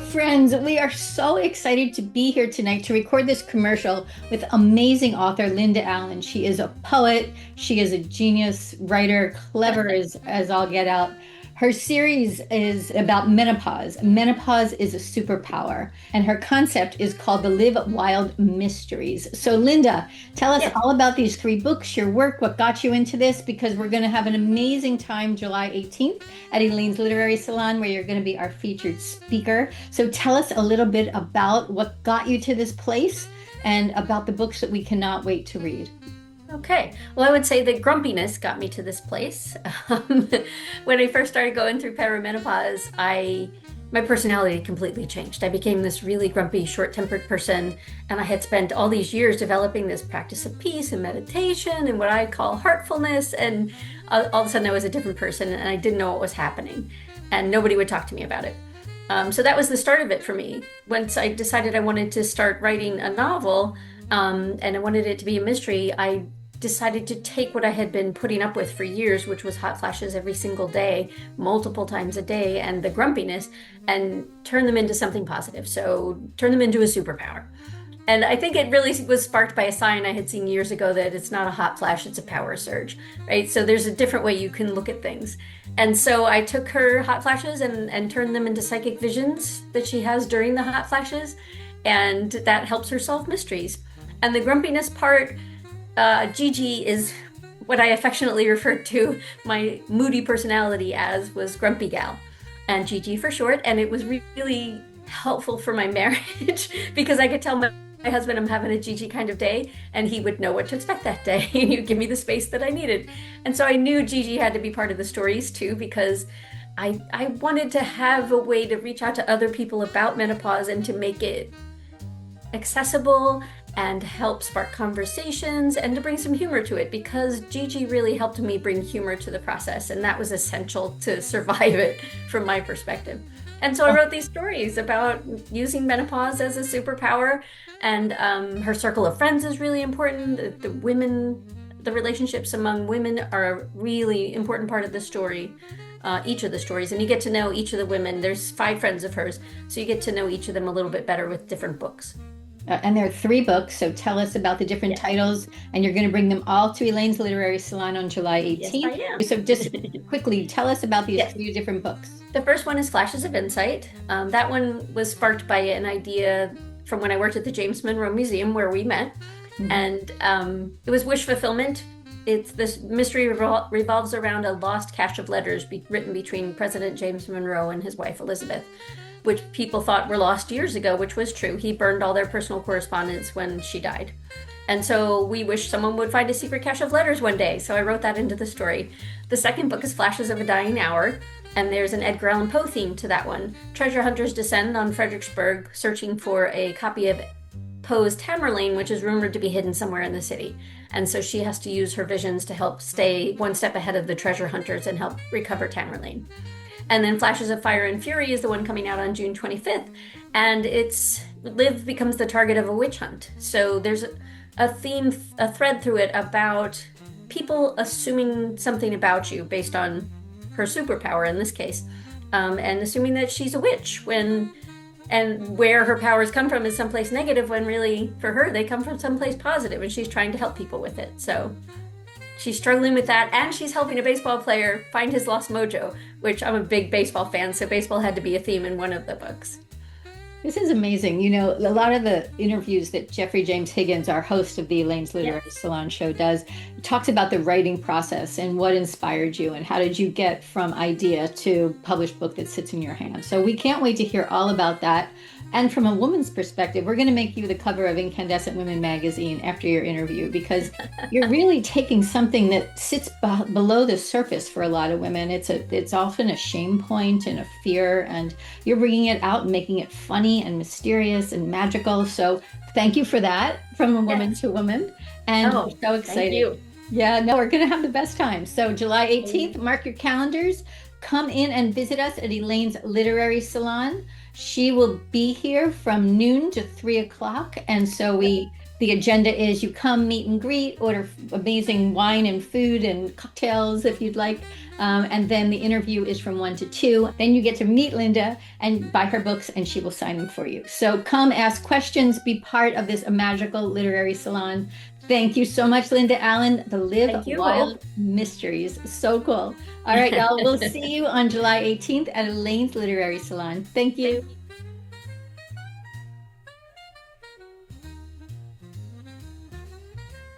friends. We are so excited to be here tonight to record this commercial with amazing author Lynda Allen. She is a poet, she is a genius writer, clever as all get out. Her series is about menopause. Menopause is a superpower, and her concept is called the Liv Wilde Mysteries. So, Lynda, tell us all about these three books, your work, what got you into this, because we're going to have an amazing time July 18th at Elaine's Literary Salon, where you're going to be our featured speaker. So, tell us a little bit about what got you to this place and about the books that we cannot wait to read. Okay, well, I would say that grumpiness got me to this place. When I first started going through perimenopause, my personality completely changed. I became this really grumpy, short-tempered person, and I had spent all these years developing this practice of peace and meditation and what I call heartfulness, and all of a sudden I was a different person, and I didn't know what was happening, and nobody would talk to me about it. So that was the start of it for me. Once I decided I wanted to start writing a novel, and I wanted it to be a mystery, I decided to take what I had been putting up with for years, which was hot flashes every single day, multiple times a day, and the grumpiness, and turn them into something positive. So turn them into a superpower. And I think it really was sparked by a sign I had seen years ago that it's not a hot flash, it's a power surge, right? So there's a different way you can look at things. And so I took her hot flashes and turned them into psychic visions that she has during the hot flashes, and that helps her solve mysteries. And the grumpiness part, Gigi is what I affectionately referred to my moody personality as, was Grumpy Gal, and Gigi for short. And it was really helpful for my marriage because I could tell my husband I'm having a Gigi kind of day, and he would know what to expect that day. And he'd give me the space that I needed. And so I knew Gigi had to be part of the stories too, because I wanted to have a way to reach out to other people about menopause and to make it accessible and help spark conversations and to bring some humor to it, because Gigi really helped me bring humor to the process, and that was essential to survive it from my perspective. And so I wrote these stories about using menopause as a superpower, and her circle of friends is really important. The women, the relationships among women are a really important part of the story, each of the stories, and you get to know each of the women. There's 5 friends of hers, so you get to know each of them a little bit better with different books. And there are 3 books, so tell us about the different titles, and you're going to bring them all to Elaine's Literary Salon on July 18th. Yes, I am. So just quickly, tell us about these 3 different books. The first one is Flashes of Insight. That one was sparked by an idea from when I worked at the James Monroe Museum, where we met, and it was wish fulfillment. This mystery revolves around a lost cache of letters written between President James Monroe and his wife Elizabeth, which people thought were lost years ago, which was true. He burned all their personal correspondence when she died. And so we wish someone would find a secret cache of letters one day. So I wrote that into the story. The second book is Flashes of a Dying Hour, and there's an Edgar Allan Poe theme to that one. Treasure hunters descend on Fredericksburg, searching for a copy of Poe's Tamerlane, which is rumored to be hidden somewhere in the city. And so she has to use her visions to help stay one step ahead of the treasure hunters and help recover Tamerlane. And then Flashes of Fire and Fury is the one coming out on June 25th. And Liv becomes the target of a witch hunt. So there's a thread through it about people assuming something about you based on her superpower in this case, and assuming that she's a witch and where her powers come from is someplace negative, when really for her they come from someplace positive, and she's trying to help people with it. So she's struggling with that, and she's helping a baseball player find his lost mojo, which I'm a big baseball fan, so baseball had to be a theme in one of the books. This is amazing. You know, a lot of the interviews that Jeffrey James Higgins, our host of the Elaine's Literary Salon show, does, talks about the writing process and what inspired you and how did you get from idea to published book that sits in your hand. So we can't wait to hear all about that. And from a woman's perspective, we're going to make you the cover of Incandescent Women magazine after your interview, because you're really taking something that sits below the surface for a lot of women. It's often a shame point and a fear, and you're bringing it out and making it funny and mysterious and magical. So thank you for that, from a woman to woman. And we're so excited. Thank you. Yeah, no, we're going to have the best time. So July 18th, mark your calendars. Come in and visit us at Elaine's Literary Salon. She will be here from noon to 3 o'clock. And so we The agenda is you come meet and greet, order amazing wine and food and cocktails if you'd like. And then the interview is from 1 to 2. Then you get to meet Lynda and buy her books, and she will sign them for you. So come ask questions, be part of this magical literary salon. Thank you so much, Lynda Allen, the Liv Wilde Mysteries. So cool. All right, y'all, we'll see you on July 18th at Elaine's Literary Salon. Thank you.